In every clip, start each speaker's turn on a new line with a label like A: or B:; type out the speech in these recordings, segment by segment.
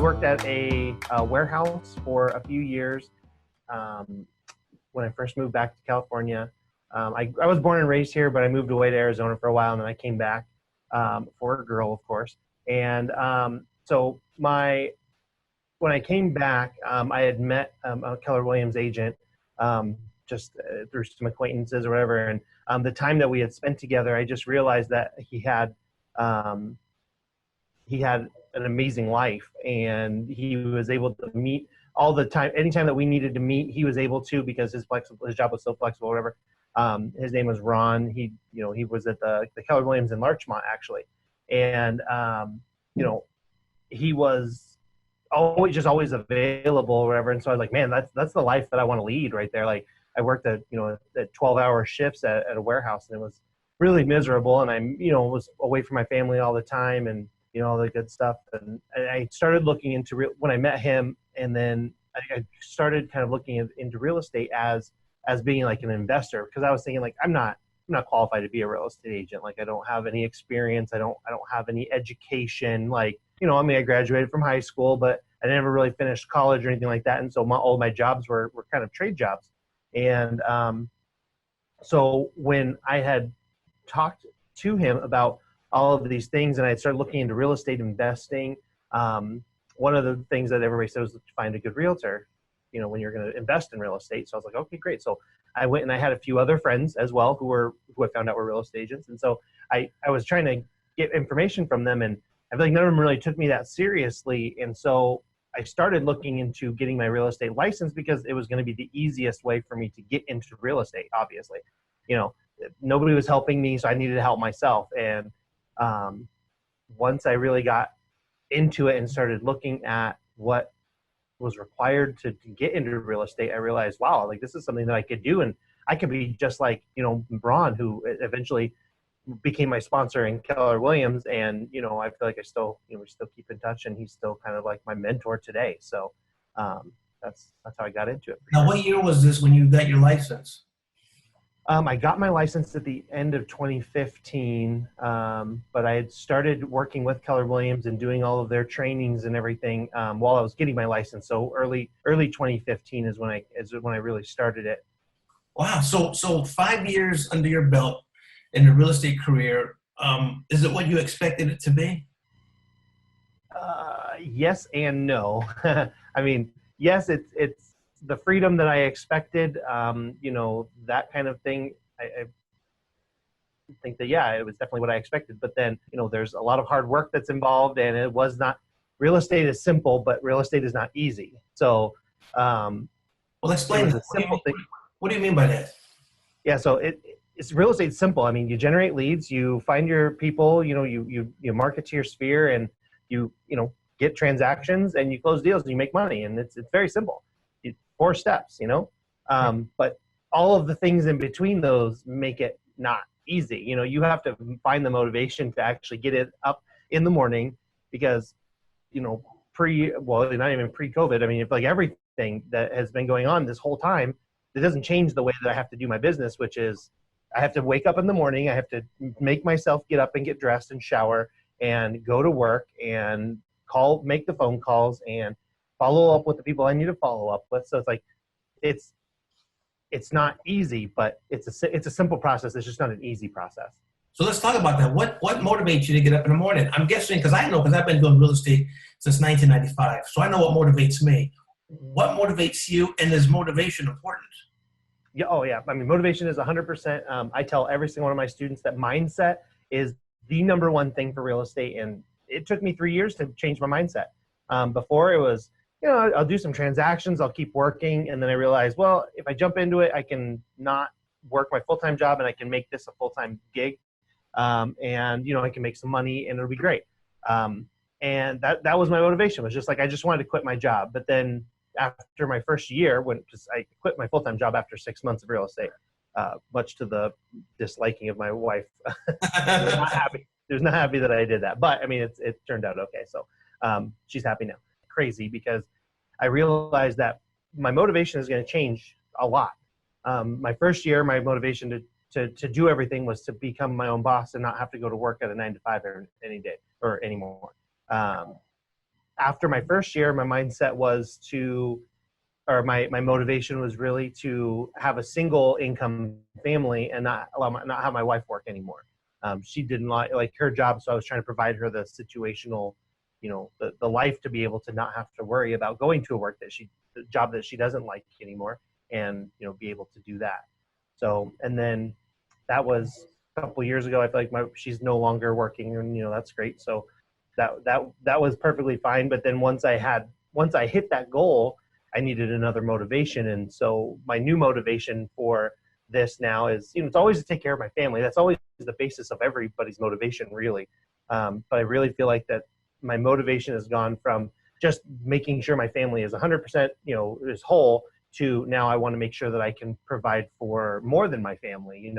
A: worked at a warehouse for a few years when I first moved back to California. I was born and raised here, but I moved away to Arizona for a while, and then I came back for a girl, of course. And so when I came back, I had met a Keller Williams agent just through some acquaintances or whatever. And the time that we had spent together, I just realized that he had an amazing life, and he was able to meet all the time. Anytime that we needed to meet, he was able to, because his job was so flexible, whatever. His name was Ron. He was at the Keller Williams in Larchmont, actually. And, he was always available or whatever. And so I was like, man, that's the life that I want to lead right there. Like, I worked at 12-hour shifts at a warehouse, and it was really miserable. And I, was away from my family all the time, and, all the good stuff. And I started looking into when I met him, and then I started kind of looking into real estate as being like an investor, because I was thinking, like, I'm not qualified to be a real estate agent. Like, I don't have any experience. I don't have any education. Like, I graduated from high school, but I never really finished college or anything like that. And so all my jobs were kind of trade jobs. And so when I had talked to him about all of these things, and I started looking into real estate investing, one of the things that everybody said was to find a good realtor, when you're going to invest in real estate. So I was like, okay, great. So I went and I had a few other friends as well who I found out were real estate agents. And so I was trying to get information from them, and I feel like none of them really took me that seriously. And so I started looking into getting my real estate license, because it was going to be the easiest way for me to get into real estate, obviously. Nobody was helping me, so I needed to help myself. And once I really got into it and started looking at what was required to get into real estate, I realized, wow, like, this is something that I could do, and I could be just like, Ron, who eventually became my sponsor in Keller Williams. And, I feel like we still keep in touch, and he's still kind of like my mentor today. So that's how I got into it.
B: Now, what year was this when you got your license?
A: I got my license at the end of 2015, but I had started working with Keller Williams and doing all of their trainings and everything while I was getting my license. So early 2015 is when I really started it.
B: Wow. So 5 years under your belt in the real estate career, is it what you expected it to be?
A: Yes and no. I mean, yes, it's the freedom that I expected, that kind of thing. I think that, yeah, it was definitely what I expected. But then, there's a lot of hard work that's involved, and it was not, real estate is simple, but real estate is not easy. So,
B: well, explain
A: it was a simple thing.
B: What do you mean by that?
A: Yeah, so it's real estate simple. I mean, you generate leads, you find your people, you market to your sphere, and you get transactions, and you close deals, and you make money, and it's very simple. 4 steps, but all of the things in between those make it not easy. You have to find the motivation to actually get it up in the morning, because, not even pre-COVID. I mean, if like everything that has been going on this whole time, it doesn't change the way that I have to do my business, which is I have to wake up in the morning. I have to make myself get up and get dressed and shower and go to work and make the phone calls and follow up with the people I need to follow up with. So it's like, it's not easy, but it's a simple process. It's just not an easy process.
B: So let's talk about that. What motivates you to get up in the morning? I'm guessing, because I've been doing real estate since 1995. So I know what motivates me. What motivates you, and is motivation important?
A: Yeah. Oh yeah. I mean, motivation is 100%. I tell every single one of my students that mindset is the number one thing for real estate. And it took me 3 years to change my mindset. Before it was, I'll do some transactions, I'll keep working. And then I realized, well, if I jump into it, I can not work my full-time job, and I can make this a full-time gig. And, I can make some money, and it'll be great. And that was my motivation, was just like, I just wanted to quit my job. But then after my first year, because I quit my full-time job after 6 months of real estate, much to the disliking of my wife. She was not happy that I did that. But I mean, it turned out okay. So she's happy now. Crazy, because I realized that my motivation is going to change a lot. My first year, my motivation to do everything was to become my own boss and not have to go to work at a 9 to 5 any day or anymore. after my first year, my mindset was my motivation was really to have a single income family and not have my wife work anymore. She didn't like her job, so I was trying to provide her the situational, the life to be able to not have to worry about going to the job that she doesn't like anymore, and be able to do that. So, and then that was a couple years ago. I feel like she's no longer working, and that's great. So that was perfectly fine. But then once I hit that goal, I needed another motivation. And so my new motivation for this now is, it's always to take care of my family. That's always the basis of everybody's motivation, really. But I really feel like that my motivation has gone from just making sure my family is 100%, is whole, to now I want to make sure that I can provide for more than my family,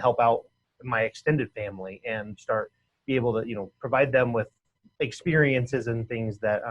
A: help out my extended family and be able to, provide them with experiences and things that,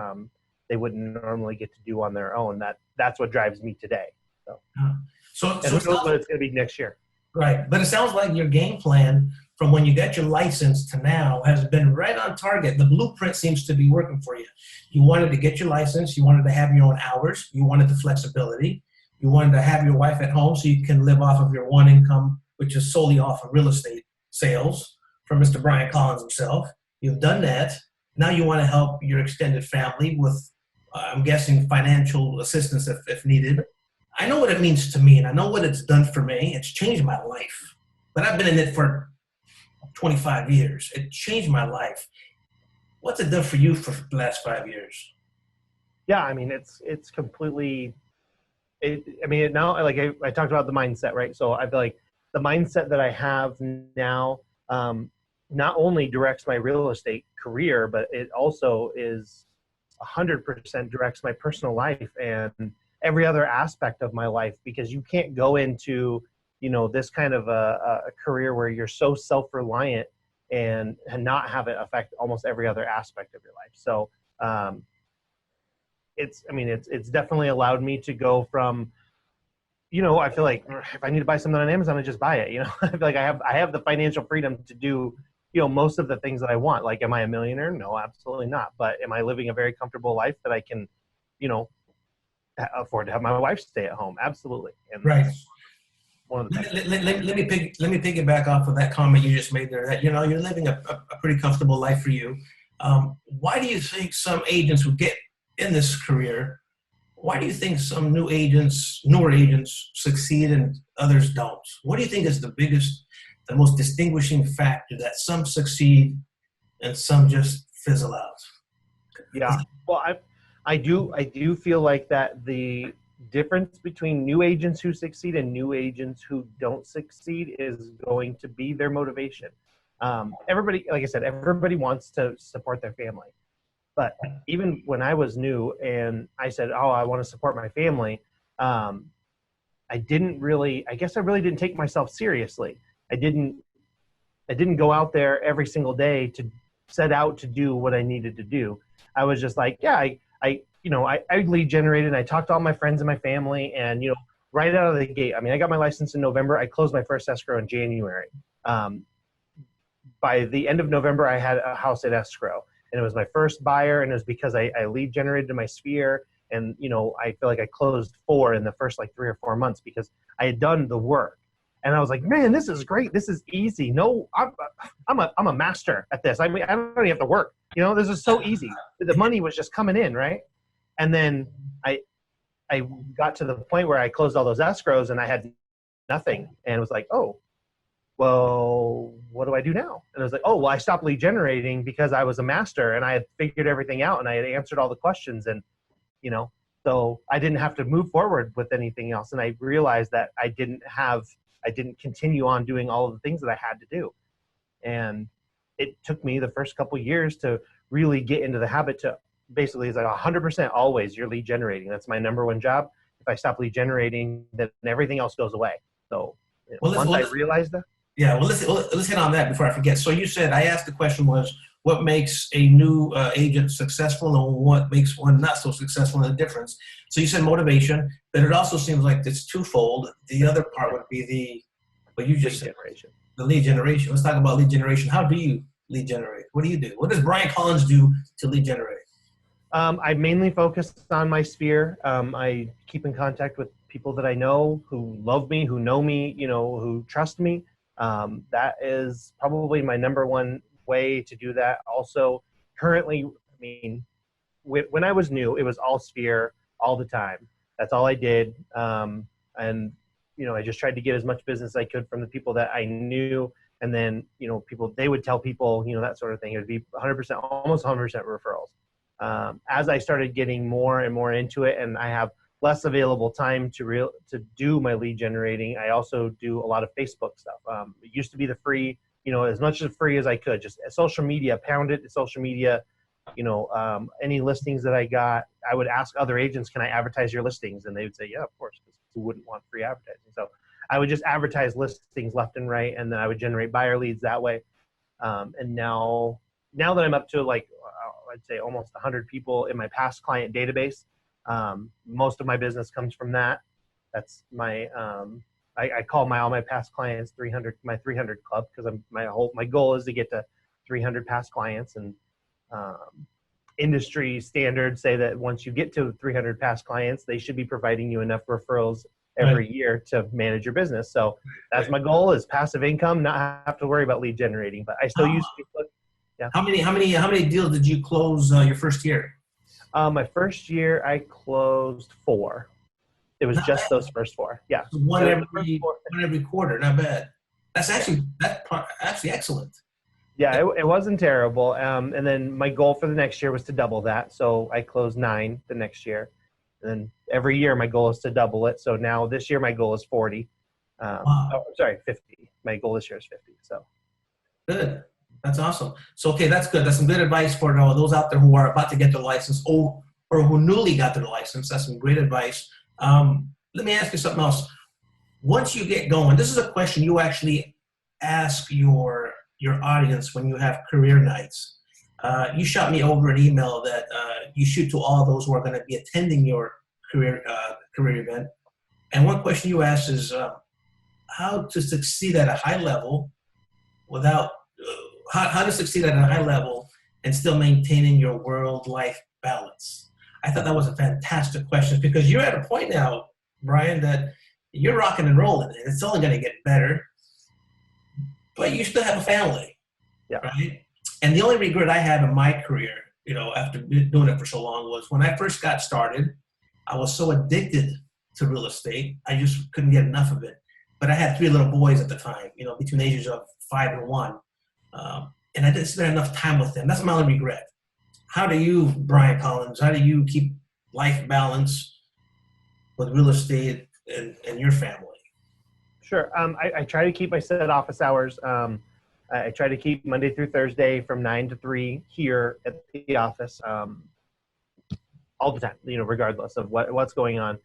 A: they wouldn't normally get to do on their own. That's what drives me today. So who knows what it's going to be next year.
B: Right. But it sounds like your game plan from when you got your license to now has been right on target. The blueprint seems to be working for you. You wanted to get your license. You wanted to have your own hours. You wanted the flexibility. You wanted to have your wife at home so you can live off of your one income, which is solely off of real estate sales from Mr. Bryan Collins himself. You've done that. Now you want to help your extended family with, I'm guessing, financial assistance if needed. I know what it means to me, and I know what it's done for me. It's changed my life. But I've been in it for 25 years. It changed my life. What's it done for you for the last 5 years?
A: Yeah, I mean, it's completely. Now, like I talked about the mindset, right? So I feel like the mindset that I have now not only directs my real estate career, but it also is 100% directs my personal life and every other aspect of my life, because you can't go into, this kind of a career where you're so self-reliant and not have it affect almost every other aspect of your life. So, it's definitely allowed me to go from, I feel like if I need to buy something on Amazon, I just buy it. I feel like I have the financial freedom to do, most of the things that I want. Like, am I a millionaire? No, absolutely not. But am I living a very comfortable life that I can, afford to have my wife stay at home? Absolutely. And
B: right.
A: One of the
B: let me piggyback off of that comment you just made there. That you're living a pretty comfortable life for you. Why do you think some agents who get in this career? Why do you think some newer agents succeed and others don't? What do you think is the most distinguishing factor that some succeed and some just fizzle out?
A: Yeah. Well, I do feel like that the difference between new agents who succeed and new agents who don't succeed is going to be their motivation. Everybody, like I said, everybody wants to support their family. But even when I was new and I said, oh, I want to support my family, I guess I really didn't take myself seriously. I didn't go out there every single day to set out to do what I needed to do. I was just like, yeah, I lead generated, and I talked to all my friends and my family, and, right out of the gate, I got my license in November. I closed my first escrow in January. By the end of November, I had a house at escrow, and it was my first buyer, and it was because I lead generated in my sphere. And, I feel like I closed 4 in the first 3 or 4 months because I had done the work. And I was like, man, this is great. This is easy. No, I'm a master at this. I don't even have to work. This is so easy. The money was just coming in, right? And then I got to the point where I closed all those escrows and I had nothing. And it was like, oh, well, what do I do now? And I was like, oh, well, I stopped lead generating because I was a master and I had figured everything out and I had answered all the questions. And, so I didn't have to move forward with anything else. And I realized that I didn't continue on doing all of the things that I had to do. And it took me the first couple of years to really get into the habit to basically, it's like 100% always you're lead generating. That's my number one job. If I stop lead generating, then everything else goes away. So once I realized that.
B: Yeah, well, let's hit on that before I forget. So you said, I asked the question was, what makes a new agent successful and what makes one not so successful, and the difference. So you said motivation, but it also seems like it's twofold. The other part would be what you just said, the lead generation. Let's talk about lead generation. How do you lead generate? What do you do? What does Bryan Collins do to lead generate?
A: I mainly focus on my sphere. I keep in contact with people that I know who love me, who know me, who trust me. That is probably my number one way to do that. Also, currently, I mean, when I was new, it was all sphere all the time. That's all I did. And, I just tried to get as much business as I could from the people that I knew. And then, they would tell people, that sort of thing. It would be 100%, almost 100% referrals. As I started getting more and more into it, and I have less available time to do my lead generating, I also do a lot of Facebook stuff. It used to be the free, as much as free as I could, just social media, pound it, social media. Any listings that I got, I would ask other agents, can I advertise your listings? And they would say, yeah, of course, because who wouldn't want free advertising? So I would just advertise listings left and right, and then I would generate buyer leads that way. And now that I'm up to I'd say almost 100 people in my past client database, most of my business comes from that. That's my, I call all my past clients 300 club, because my goal is to get to 300 past clients, and industry standards say that once you get to 300 past clients, they should be providing you enough referrals every year to manage your business. So that's my goal, is passive income, not have to worry about lead generating. But I still use Facebook. Yeah.
B: How many deals did you close your first year?
A: My first year, I closed 4. It was just those first 4. Yeah.
B: So one every quarter. Not bad. That's actually excellent.
A: Yeah, it wasn't terrible. And then my goal for the next year was to double that. So I closed 9 the next year. And then every year my goal is to double it. So now this year my goal is 40.
B: Wow.
A: 50. My goal this year is 50. So
B: good. That's awesome. So, okay, that's good. That's some good advice for those out there who are about to get their license or who newly got their license. That's some great advice. Let me ask you something else. Once you get going, this is a question you actually ask your audience when you have career nights. You shot me over an email that you shoot to all those who are going to be attending your career event. And one question you ask is how to succeed at a high level without how to succeed at a high level and still maintaining your world-life balance. I thought that was a fantastic question, because you're at a point now, Bryan, that you're rocking and rolling, and it's only going to get better. But you still have a family, right? And the only regret I have in my career, after doing it for so long, was when I first got started, I was so addicted to real estate, I just couldn't get enough of it. But I had 3 little boys at the time, between the ages of 5 and 1. And I didn't spend enough time with them. That's my only regret. How do you, Bryan Collins, how do you keep life balance with real estate and your family?
A: Sure. I try to keep my set office hours. I try to keep Monday through Thursday from 9 to 3 here at the office, all the time, regardless of what's going on.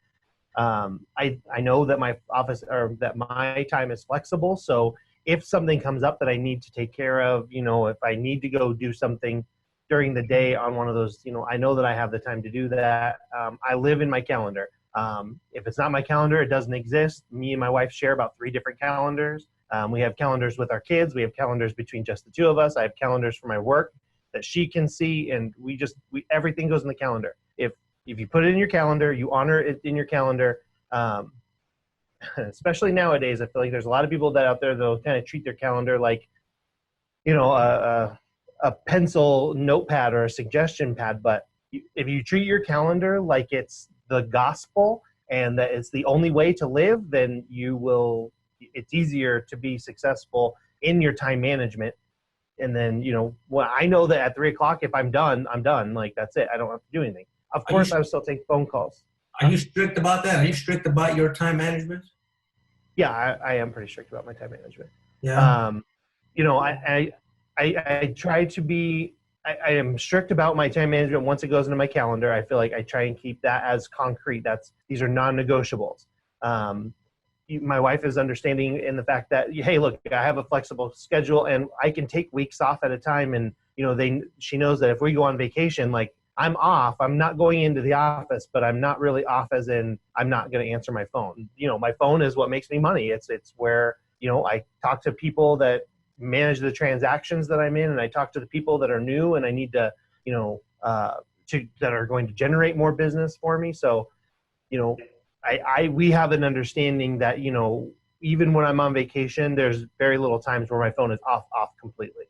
A: I know that my office, or that my time is flexible. So if something comes up that I need to take care of, if I need to go do something during the day on one of those, I know that I have the time to do that. I live in my calendar. If it's not my calendar, it doesn't exist. Me and my wife share about 3 different calendars. We have calendars with our kids. We have calendars between just the 2 of us. I have calendars for my work that she can see, and everything goes in the calendar. If you put it in your calendar, you honor it in your calendar. Especially nowadays, I feel like there's a lot of people that out there that'll kind of treat their calendar like, a pencil notepad or a suggestion pad. But if you treat your calendar like it's the gospel and that it's the only way to live, then it's easier to be successful in your time management. And then, I know that at 3 o'clock, if I'm done, I'm done. Like, that's it. I don't have to do anything. Of course, I will still take phone calls.
B: Are you strict about that? Are you strict about your time management?
A: Yeah, I am pretty strict about my time management.
B: Yeah.
A: I try to be, I am strict about my time management once it goes into my calendar. I feel like I try and keep that as concrete. These are non-negotiables. My wife is understanding in the fact that, hey, look, I have a flexible schedule and I can take weeks off at a time. And, she knows that if we go on vacation, like, I'm off. I'm not going into the office, but I'm not really off as in I'm not going to answer my phone. My phone is what makes me money. It's where, I talk to people that manage the transactions that I'm in, and I talk to the people that are new, and I need to, that are going to generate more business for me. So, we have an understanding that, even when I'm on vacation, there's very little times where my phone is off completely.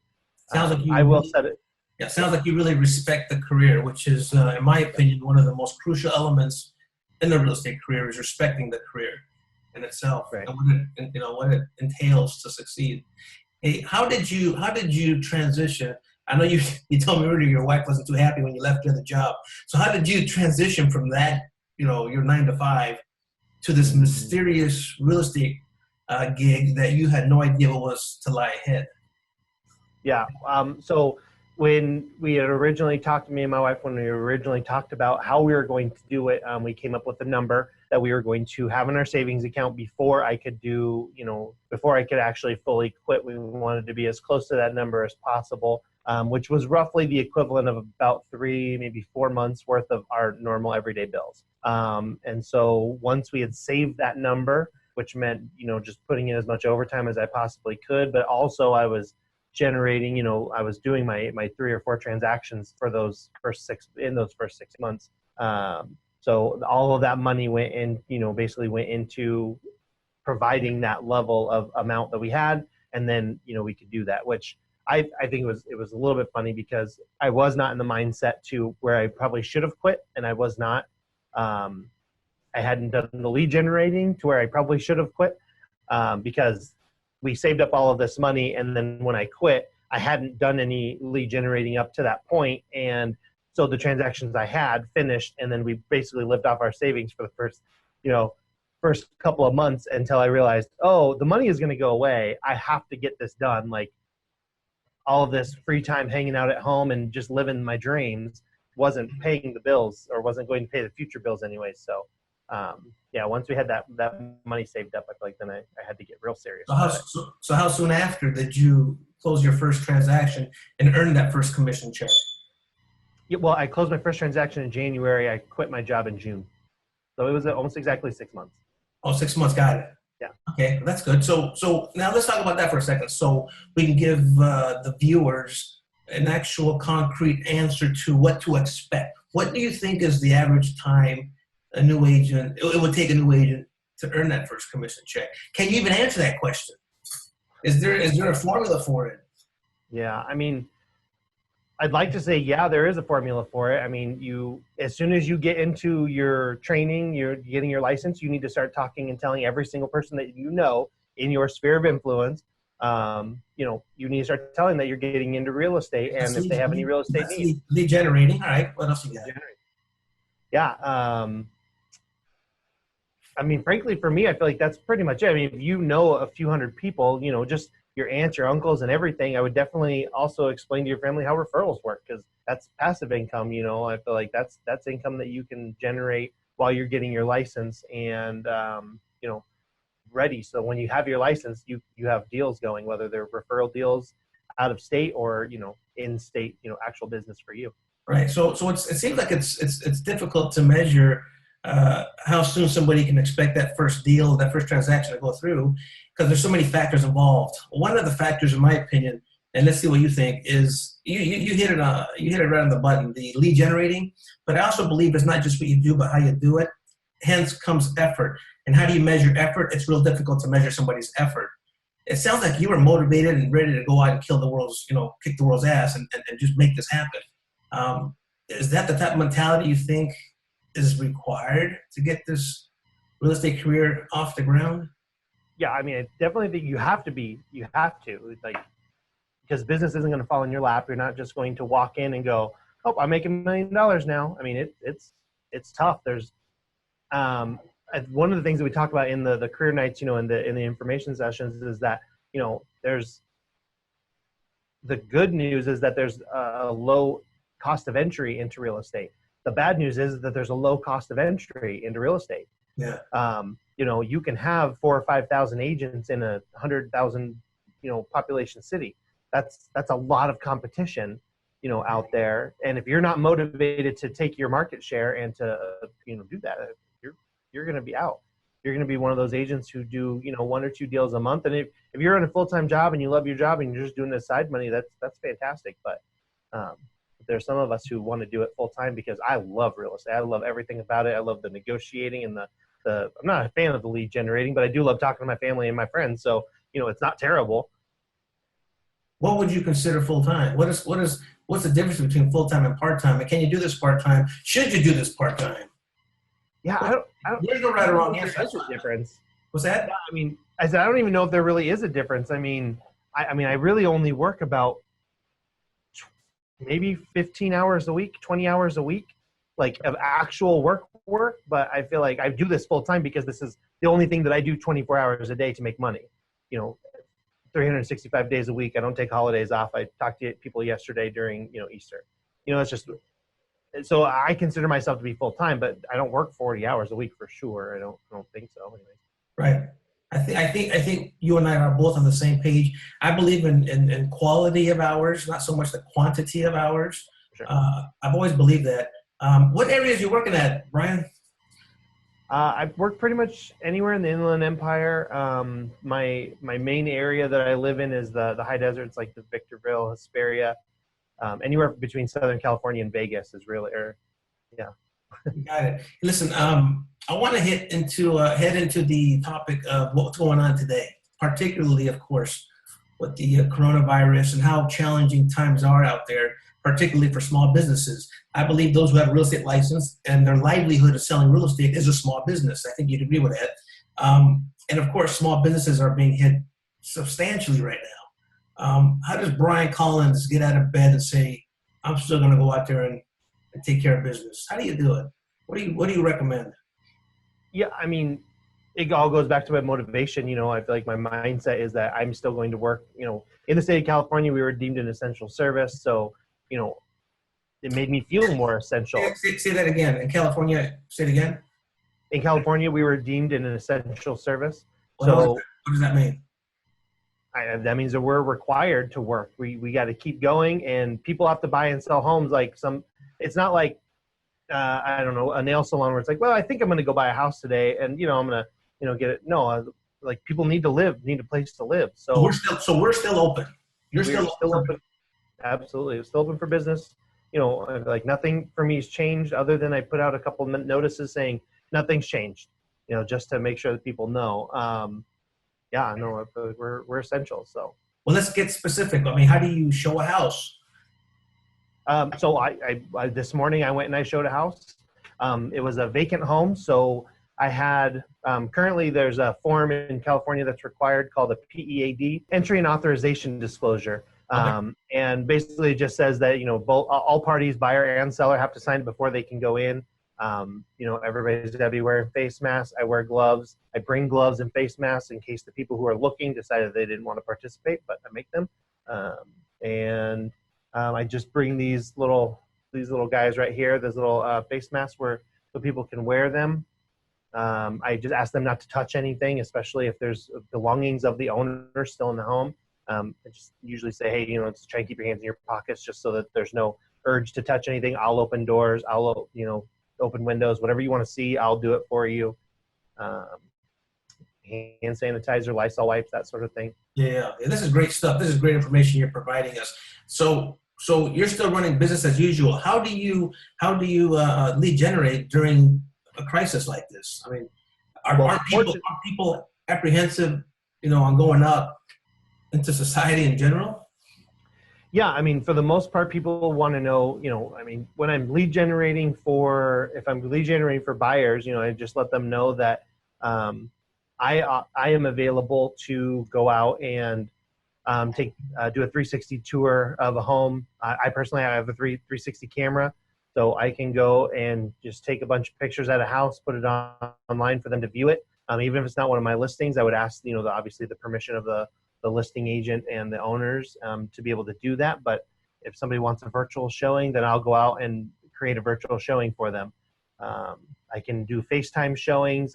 B: Sounds like
A: I will set it.
B: Yeah, sounds like you really respect the career, which is, in my opinion, one of the most crucial elements in the real estate career is respecting the career in itself,
A: Right.
B: and what it entails to succeed. Hey, how did you transition? I know you told me earlier your wife wasn't too happy when you left your other job. So how did you transition from that, your 9 to 5, to this mysterious real estate gig that you had no idea what was to lie ahead?
A: Yeah. So when we had originally talked to me and my wife, when we originally talked about how we were going to do it, we came up with a number that we were going to have in our savings account before I could before I could actually fully quit. We wanted to be as close to that number as possible, which was roughly the equivalent of about 3, maybe 4 months worth of our normal everyday bills. And so once we had saved that number, which meant, just putting in as much overtime as I possibly could, but also I was generating, I was doing my 3 or 4 transactions for those first 6 months. So all of that money went in, basically went into providing that level of amount that we had. And then, we could do that, which I think it was a little bit funny because I was not in the mindset to where I probably should have quit. And I was not, I hadn't done the lead generating to where I probably should have quit, because we saved up all of this money. And then when I quit, I hadn't done any lead generating up to that point. And so the transactions I had finished, and then we basically lived off our savings for the first couple of months until I realized, oh, the money is going to go away. I have to get this done. Like, all of this free time hanging out at home and just living my dreams wasn't paying the bills, or wasn't going to pay the future bills anyway. So, once we had that money saved up, I feel like then I had to get real serious.
B: So how soon after did you close your first transaction and earn that first commission check?
A: Yeah, well, I closed my first transaction in January. I quit my job in June. So it was almost exactly 6 months.
B: Oh, 6 months. Got it.
A: Yeah.
B: Okay, that's good. So now let's talk about that for a second. So we can give the viewers an actual concrete answer to what to expect. What do you think is the average time it would take a new agent to earn that first commission check? Can you even answer that question? Is there a formula for it?
A: Yeah, I mean, I'd like to say, yeah, there is a formula for it. I mean, as soon as you get into your training, you're getting your license, you need to start talking and telling every single person that in your sphere of influence, you need to start telling that you're getting into real estate, and if they have any real estate needs.
B: Lead generating. All right, what else you got?
A: Yeah. I mean, frankly, for me, I feel like that's pretty much it. I mean, if you know a few hundred people, just your aunts, your uncles, and everything, I would definitely also explain to your family how referrals work, because that's passive income. I feel like that's income that you can generate while you're getting your license and, ready. So when you have your license, you have deals going, whether they're referral deals out of state or, in state, actual business for you.
B: Right. So it seems like it's difficult to measure how soon somebody can expect that first deal, that first transaction to go through, because there's so many factors involved. One of the factors, in my opinion, and let's see what you think, is you hit it right on the button, the lead generating. But I also believe it's not just what you do, but how you do it. Hence comes effort. And how do you measure effort? It's real difficult to measure somebody's effort. It sounds like you were motivated and ready to go out and kick the world's ass and just make this happen. Is that the type of mentality you think is required to get this real estate career off the ground?
A: Yeah, I mean, I definitely think you have to, because business isn't going to fall in your lap. You're not just going to walk in and go, oh, I'm making $1 million now. I mean, it's tough. There's, one of the things that we talk about in the career nights, in the information sessions, is that, there's the good news is that there's a low cost of entry into real estate. The bad news is that there's a low cost of entry into real estate.
B: Yeah.
A: You can have 4,000 or 5,000 agents in a 100,000, population city. That's a lot of competition, out there. And if you're not motivated to take your market share and to, do that, you're going to be out. You're going to be one of those agents who do, 1 or 2 deals a month. And if you're in a full-time job and you love your job and you're just doing this side money, that's fantastic. But there's some of us who want to do it full time because I love real estate. I love everything about it. I love the negotiating and I'm not a fan of the lead generating, but I do love talking to my family and my friends. So, it's not terrible.
B: What would you consider full time? What's the difference between full time and part time? And can you do this part time? Should you do this part time?
A: Yeah, I don't.
B: There's no right or wrong answer.
A: There's a difference.
B: What's that?
A: Yeah, I mean, I said I don't even know if there really is a difference. I mean, I really only work about maybe 15 hours a week, 20 hours a week, like of actual work. But I feel like I do this full time because this is the only thing that I do 24 hours a day to make money. 365 days a week. I don't take holidays off. I talked to people yesterday during, Easter. It's just, so I consider myself to be full time, but I don't work 40 hours a week for sure. I don't think so. Anyway.
B: Right. I think you and I are both on the same page. I believe in quality of hours, not so much the quantity of hours.
A: Sure.
B: I've always believed that. What areas are you working at, Bryan?
A: I've worked pretty much anywhere in the Inland Empire. My main area that I live in is the high deserts, like the Victorville, Hesperia. Anywhere between Southern California and Vegas is really, yeah.
B: Got it. Listen, I want to head into the topic of what's going on today, particularly, of course, with the coronavirus and how challenging times are out there, particularly for small businesses. I believe those who have a real estate license and their livelihood of selling real estate is a small business. I think you'd agree with that. And of course, small businesses are being hit substantially right now. How does Bryan Collins get out of bed and say, I'm still going to go out there and take care of business? How do you do it? What do you recommend?
A: Yeah, I mean, it all goes back to my motivation. I feel like my mindset is that I'm still going to work. In the state of California, we were deemed an essential service. So, it made me feel more essential.
B: Say that again. In California, say it again.
A: In California, we were deemed an essential service.
B: What does that mean?
A: That means that we're required to work. We got to keep going, and people have to buy and sell homes. It's not like, I don't know, a nail salon where it's like, well, I think I'm going to go buy a house today, and I'm going to, get it. No, like people need a place to live. So
B: we're still open. You're still open.
A: Absolutely, it's still open for business. Like nothing for me has changed other than I put out a couple of notices saying nothing's changed. Just to make sure that people know. Yeah, no, we're essential. So.
B: Well, let's get specific. I mean, how do you show a house?
A: So I this morning I went and I showed a house. It was a vacant home. So I had, currently there's a form in California that's required called a PEAD, Entry and Authorization Disclosure.
B: Okay.
A: And basically it just says that, both all parties, buyer and seller, have to sign it before they can go in. Everybody's got to be wearing face masks. I wear gloves. I bring gloves and face masks in case the people who are looking decided they didn't want to participate, but I make them. I just bring these little guys right here, those little face masks so people can wear them. I just ask them not to touch anything, especially if there's belongings of the owner still in the home. I just usually say, hey, just try and keep your hands in your pockets just so that there's no urge to touch anything. I'll open doors. I'll, open windows, whatever you want to see, I'll do it for you. Hand sanitizer, Lysol wipes, that sort of thing.
B: Yeah, this is great stuff. This is great information you're providing us. So you're still running business as usual. How do you lead generate during a crisis like this? I mean, are people apprehensive, on going up into society in general?
A: Yeah, I mean, for the most part, people want to know, when I'm lead generating if I'm lead generating for buyers, I just let them know that I am available to go out and do a 360 tour of a home. I personally have a 360 camera, so I can go and just take a bunch of pictures at a house, put it online for them to view it. Even if it's not one of my listings, I would ask, obviously the permission of the listing agent and the owners to be able to do that. But if somebody wants a virtual showing, then I'll go out and create a virtual showing for them. I can do FaceTime showings.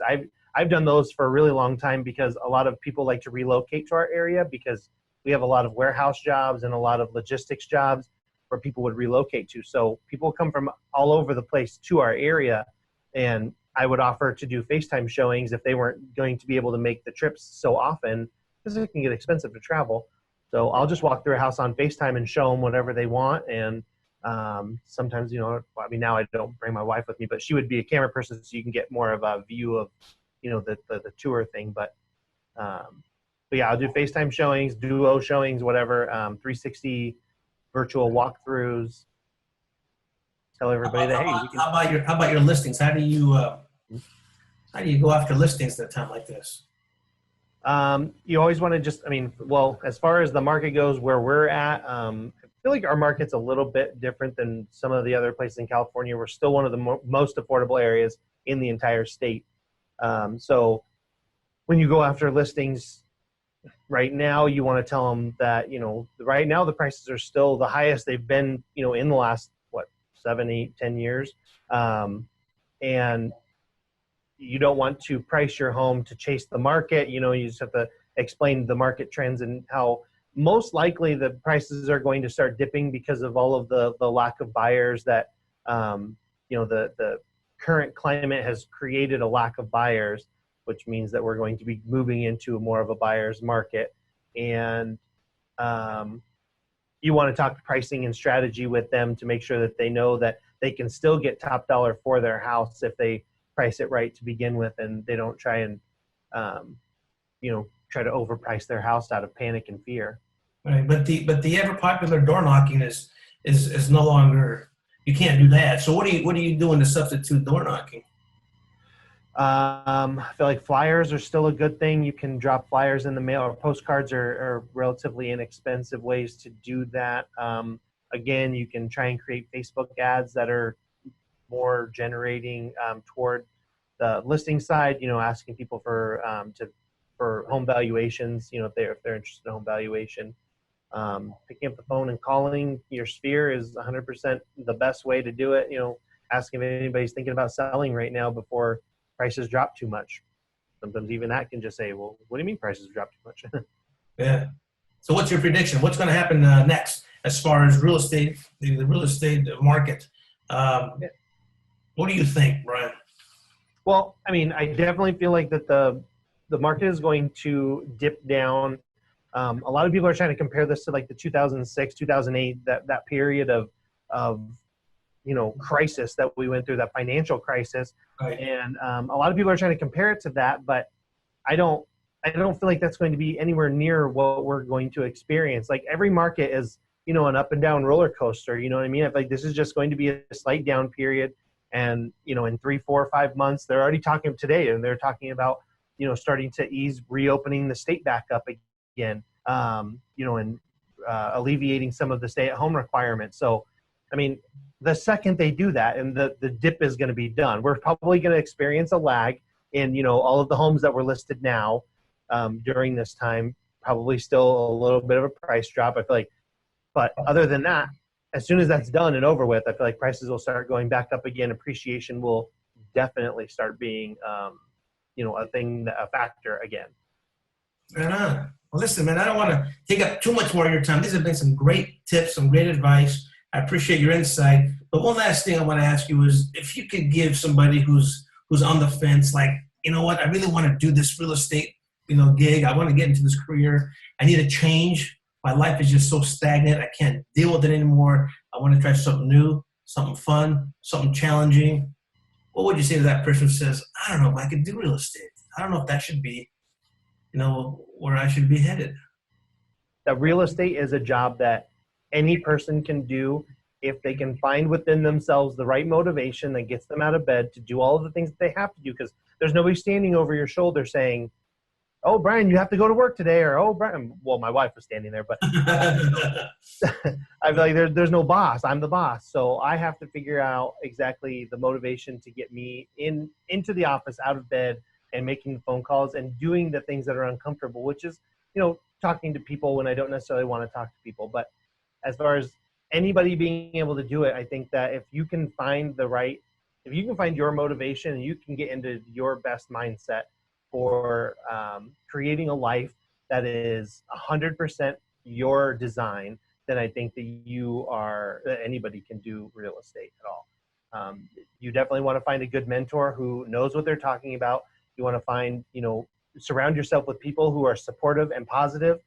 A: I've done those for a really long time because a lot of people like to relocate to our area because we have a lot of warehouse jobs and a lot of logistics jobs where people would relocate to. So people come from all over the place to our area, and I would offer to do FaceTime showings if they weren't going to be able to make the trips so often, because it can get expensive to travel. So I'll just walk through a house on FaceTime and show them whatever they want. And Sometimes, I mean, now I don't bring my wife with me, but she would be a camera person, so you can get more of a view of, the tour thing. But yeah, I'll do FaceTime showings, duo showings, whatever, 360 virtual walkthroughs. Tell everybody that, hey, we can.
B: How about your listings? How do you go after listings at a time like this?
A: You always want to well, as far as the market goes, where we're at, I feel like our market's a little bit different than some of the other places in California. We're still one of the most affordable areas in the entire state. So when you go after listings right now, you want to tell them that, right now the prices are still the highest they've been, in the last, 7, 8, 10 years. And you don't want to price your home to chase the market. You just have to explain the market trends and how most likely the prices are going to start dipping because of all of the lack of buyers that, the current climate has created a lack of buyers, which means that we're going to be moving into more of a buyer's market. And you want to talk pricing and strategy with them to make sure that they know that they can still get top dollar for their house if they price it right to begin with, and they don't try and, try to overprice their house out of panic and fear.
B: Right, but the ever popular door knocking is no longer. You can't do that. So what are you doing to substitute door knocking?
A: I feel like flyers are still a good thing. You can drop flyers in the mail, or postcards are relatively inexpensive ways to do that. Again, you can try and create Facebook ads that are more generating toward the listing side, asking people for home valuations, if they're interested in home valuation. Picking up the phone and calling your sphere is 100% the best way to do it. Asking if anybody's thinking about selling right now before prices drop too much. Sometimes even that can just say, well, what do you mean prices drop too much?
B: Yeah. So what's your prediction? What's going to happen next as far as real estate, the real estate market? What do you think, Bryan?
A: Well, I mean, I definitely feel like that the market is going to dip down. A lot of people are trying to compare this to like the 2006, 2008, that period of crisis that we went through, that financial crisis.
B: Right.
A: And a lot of people are trying to compare it to that, but I don't feel like that's going to be anywhere near what we're going to experience. Like every market is, an up and down roller coaster. You know what I mean? I feel like this is just going to be a slight down period. And, in 3, 4, 5 months, they're already talking today, and they're talking about, starting to ease reopening the state back up again, and alleviating some of the stay-at-home requirements. So, I mean, the second they do that, and the dip is going to be done, we're probably going to experience a lag in, all of the homes that were listed now during this time, probably still a little bit of a price drop, I feel like. But other than that, as soon as that's done and over with, I feel like prices will start going back up again. Appreciation will definitely start being, a factor again.
B: Right on. Well, listen, man, I don't want to take up too much more of your time. These have been some great tips, some great advice. I appreciate your insight. But one last thing I want to ask you is if you could give somebody who's on the fence, like, you know what, I really want to do this real estate, gig. I want to get into this career. I need a change. My life is just so stagnant. I can't deal with it anymore. I want to try something new, something fun, something challenging. What would you say to that person who says, I don't know if I could do real estate. I don't know if that should be, where I should be headed.
A: That real estate is a job that any person can do if they can find within themselves the right motivation that gets them out of bed to do all of the things that they have to do, because there's nobody standing over your shoulder saying, oh, Bryan, you have to go to work today, or, oh, Bryan, well, my wife was standing there, but I feel like there's no boss. I'm the boss. So I have to figure out exactly the motivation to get me into the office, out of bed, and making phone calls and doing the things that are uncomfortable, which is, talking to people when I don't necessarily want to talk to people. But as far as anybody being able to do it, I think that if you can find your motivation and you can get into your best mindset for creating a life that is 100% your design, then I think that anybody can do real estate at all. You definitely want to find a good mentor who knows what they're talking about. You want to find, surround yourself with people who are supportive and positive.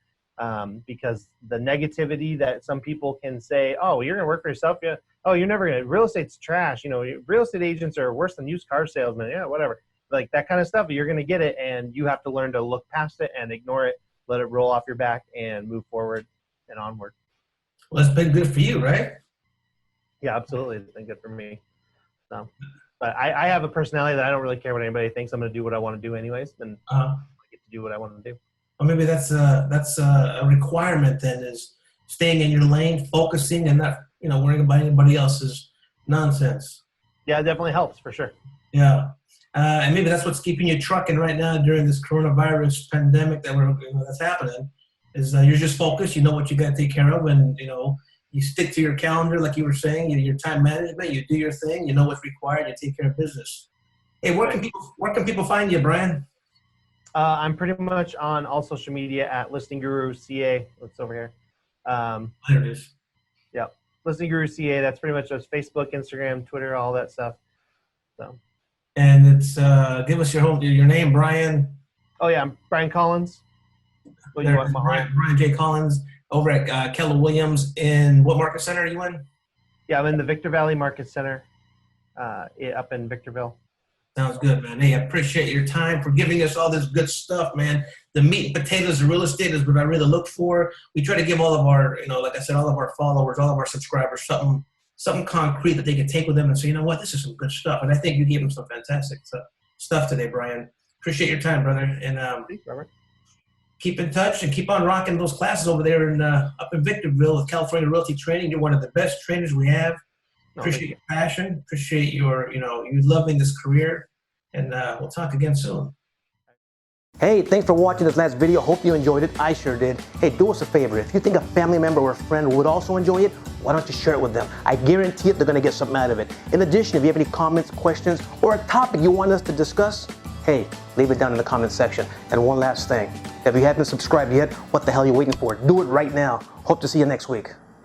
A: because the negativity that some people can say, oh, you're going to work for yourself. Yeah. Oh, you're never going to, real estate's trash. You know, real estate agents are worse than used car salesmen. Yeah, whatever. Like that kind of stuff, you're going to get it. And you have to learn to look past it and ignore it, let it roll off your back and move forward and onward.
B: Well, it's been good for you, right?
A: Yeah, absolutely. It's been good for me. So, but I have a personality that I don't really care what anybody thinks. I'm going to do what I want to do anyways. And I get to do what I want to do.
B: Well, maybe that's a requirement then, is staying in your lane, focusing, and not, you know, worrying about anybody else's nonsense.
A: Yeah, it definitely helps for sure.
B: Yeah. And maybe that's what's keeping you trucking right now during this coronavirus pandemic that's happening, is you're just focused. You know what you got to take care of, and, you know, you stick to your calendar, like you were saying, your time management, you do your thing, you know what's required, you take care of business. Hey, where can people find you, Bryan?
A: I'm pretty much on all social media at Listing Guru CA. What's over here?
B: There it is.
A: Yeah, Listing Guru CA. That's pretty much just Facebook, Instagram, Twitter, all that stuff. So.
B: And it's give us your name, Bryan.
A: Oh yeah, I'm Bryan Collins.
B: Bryan J. Collins over at Keller Williams. In what market center are you in?
A: Yeah, I'm in the Victor Valley Market Center, up in Victorville.
B: Sounds good, man. Hey, I appreciate your time for giving us all this good stuff, man. The meat and potatoes of real estate is what I really look for. We try to give all of our, you know, like I said, all of our followers, all of our subscribers, something concrete that they can take with them and say, you know what, this is some good stuff. And I think you gave them some fantastic stuff today, Bryan. Appreciate your time, brother. And
A: thanks, Robert.
B: Keep in touch and keep on rocking those classes over there in up in Victorville with California Realty Training. You're one of the best trainers we have. Appreciate your passion. Appreciate your, you know, you loving this career. And we'll talk again soon. Hey, thanks for watching this last video. Hope you enjoyed it. I sure did. Hey, do us a favor. If you think a family member or a friend would also enjoy it, why don't you share it with them? I guarantee it, they're going to get something out of it. In addition, if you have any comments, questions, or a topic you want us to discuss, hey, leave it down in the comment section. And one last thing. If you haven't subscribed yet, what the hell are you waiting for? Do it right now. Hope to see you next week.